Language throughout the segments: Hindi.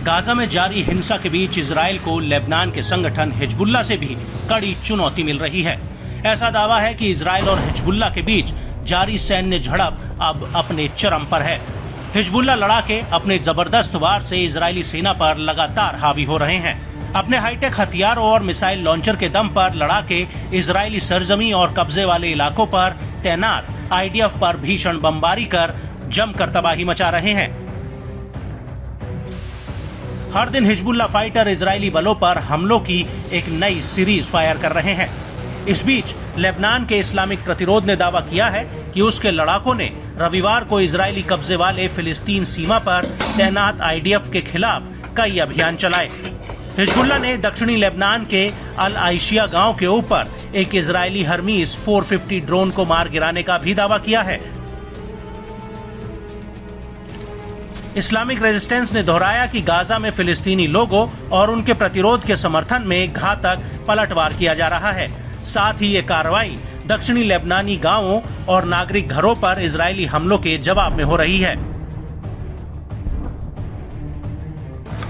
गाजा में जारी हिंसा के बीच इजराइल को लेबनान के संगठन हिजबुल्लाह से भी कड़ी चुनौती मिल रही है। ऐसा दावा है कि इजराइल और हिजबुल्लाह के बीच जारी सैन्य झड़प अब अपने चरम पर है। हिजबुल्लाह लड़ाके अपने जबरदस्त वार से इजरायली सेना पर लगातार हावी हो रहे हैं। अपने हाईटेक हथियारों और मिसाइल लॉन्चर के दम पर लड़ाके इजरायली सरजमी और कब्जे वाले इलाकों पर तैनात IDF पर भीषण बमबारी कर जमकर तबाही मचा रहे हैं। हर दिन हिजबुल्लाह फाइटर इजरायली बलों पर हमलों की एक नई सीरीज फायर कर रहे हैं। इस बीच लेबनान के इस्लामिक प्रतिरोध ने दावा किया है कि उसके लड़ाकों ने रविवार को इजरायली कब्जे वाले फिलिस्तीन सीमा पर तैनात IDF के खिलाफ कई अभियान चलाए। हिजबुल्लाह ने दक्षिणी लेबनान के अल आइशिया गांव के ऊपर एक इजरायली हर्मीस 450 ड्रोन को मार गिराने का भी दावा किया है। इस्लामिक रेजिस्टेंस ने दोहराया कि गाजा में फिलिस्तीनी लोगों और उनके प्रतिरोध के समर्थन में घातक पलटवार किया जा रहा है। साथ ही ये कार्रवाई दक्षिणी लेबनानी गांवों और नागरिक घरों पर इजरायली हमलों के जवाब में हो रही है।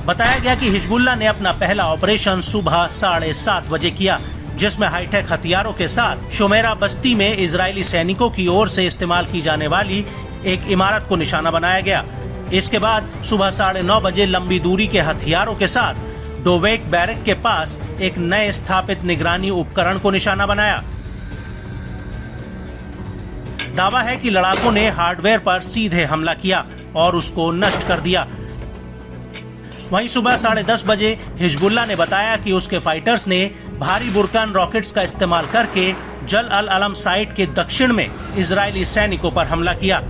बताया गया कि हिजबुल्लाह ने अपना पहला ऑपरेशन सुबह 7:30 बजे किया, जिसमें हाईटेक हथियारों के साथ शुमेरा बस्ती में इजरायली सैनिकों की ओर से इस्तेमाल की जाने वाली एक इमारत को निशाना बनाया गया। इसके बाद सुबह 9:30 बजे लंबी दूरी के हथियारों के साथ डोवेक बैरक के पास एक नए स्थापित निगरानी उपकरण को निशाना बनाया। दावा है कि लड़ाकों ने हार्डवेयर पर सीधे हमला किया और उसको नष्ट कर दिया। वहीं सुबह 10:30 बजे हिजबुल्लाह ने बताया कि उसके फाइटर्स ने भारी बुरकान रॉकेट्स का इस्तेमाल करके जल अल अलम साइट के दक्षिण में इजरायली सैनिकों पर हमला किया।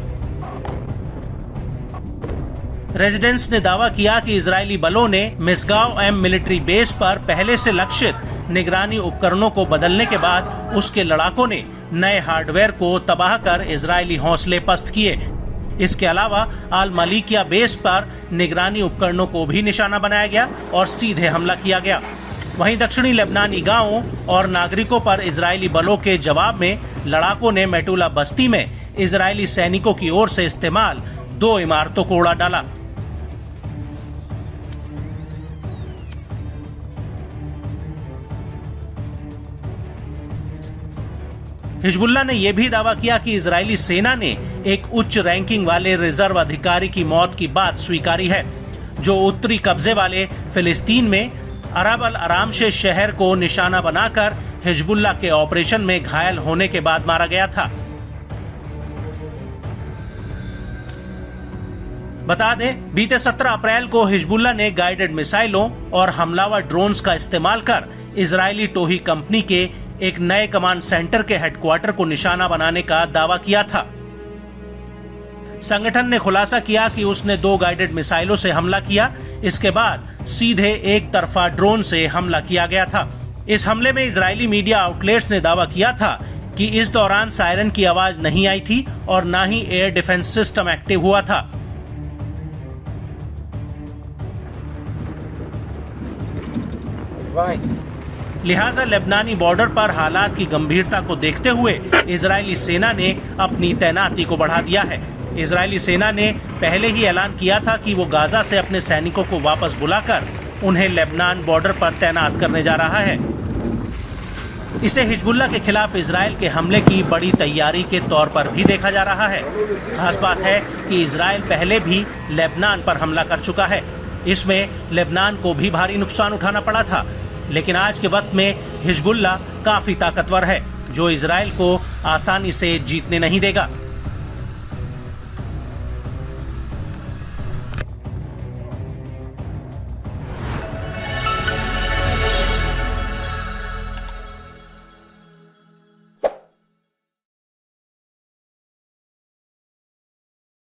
रेजिडेंट्स ने दावा किया कि इजरायली बलों ने मिसगांव एम मिलिट्री बेस पर पहले से लक्षित निगरानी उपकरणों को बदलने के बाद उसके लड़ाकों ने नए हार्डवेयर को तबाह कर इजरायली हौसले पस्त किए। इसके अलावा अल मलिकिया बेस पर निगरानी उपकरणों को भी निशाना बनाया गया और सीधे हमला किया गया। वहीं दक्षिणी लेबनानी गांवों और नागरिकों पर इजरायली बलों के जवाब में लड़ाकों ने मेटुला बस्ती में इजरायली सैनिकों की ओर से इस्तेमाल 2 इमारतों को उड़ा डाला। हिजबुल्लाह ने यह भी दावा किया कि इजरायली सेना ने एक उच्च रैंकिंग वाले रिजर्व अधिकारी की मौत की बात स्वीकारी है, जो उत्तरी कब्जे वाले फिलिस्तीन में अरब अल आरामशे शहर को निशाना बनाकर हिजबुल्लाह के ऑपरेशन में घायल होने के बाद मारा गया था। बता दें, बीते 17 अप्रैल को हिजबुल्लाह ने गाइडेड मिसाइलों और हमलावर ड्रोन्स का इस्तेमाल कर इजरायली टोही कंपनी के एक नए कमांड सेंटर के हेडक्वार्टर को निशाना बनाने का दावा किया था। संगठन ने खुलासा किया कि उसने 2 गाइडेड मिसाइलों से हमला किया। इसके बाद सीधे एक तरफा ड्रोन से हमला किया गया था। इस हमले में इजरायली मीडिया आउटलेट्स ने दावा किया था कि इस दौरान सायरन की आवाज नहीं आई थी और न ही एयर डिफेंस सिस्टम एक्टिव हुआ था। लिहाजा लेबनानी बॉर्डर पर हालात की गंभीरता को देखते हुए इजरायली सेना ने अपनी तैनाती को बढ़ा दिया है। इजरायली सेना ने पहले ही ऐलान किया था कि वो गाजा से अपने सैनिकों को वापस बुलाकर उन्हें लेबनान बॉर्डर पर तैनात करने जा रहा है। इसे हिजबुल्लाह के खिलाफ इजराइल के हमले की बड़ी तैयारी के तौर पर भी देखा जा रहा है। खास बात है कि इजराइल पहले भी लेबनान पर हमला कर चुका है। इसमें लेबनान को भी भारी नुकसान उठाना पड़ा था, लेकिन आज के वक्त में हिजबुल्लाह काफी ताकतवर है, जो इजराइल को आसानी से जीतने नहीं देगा।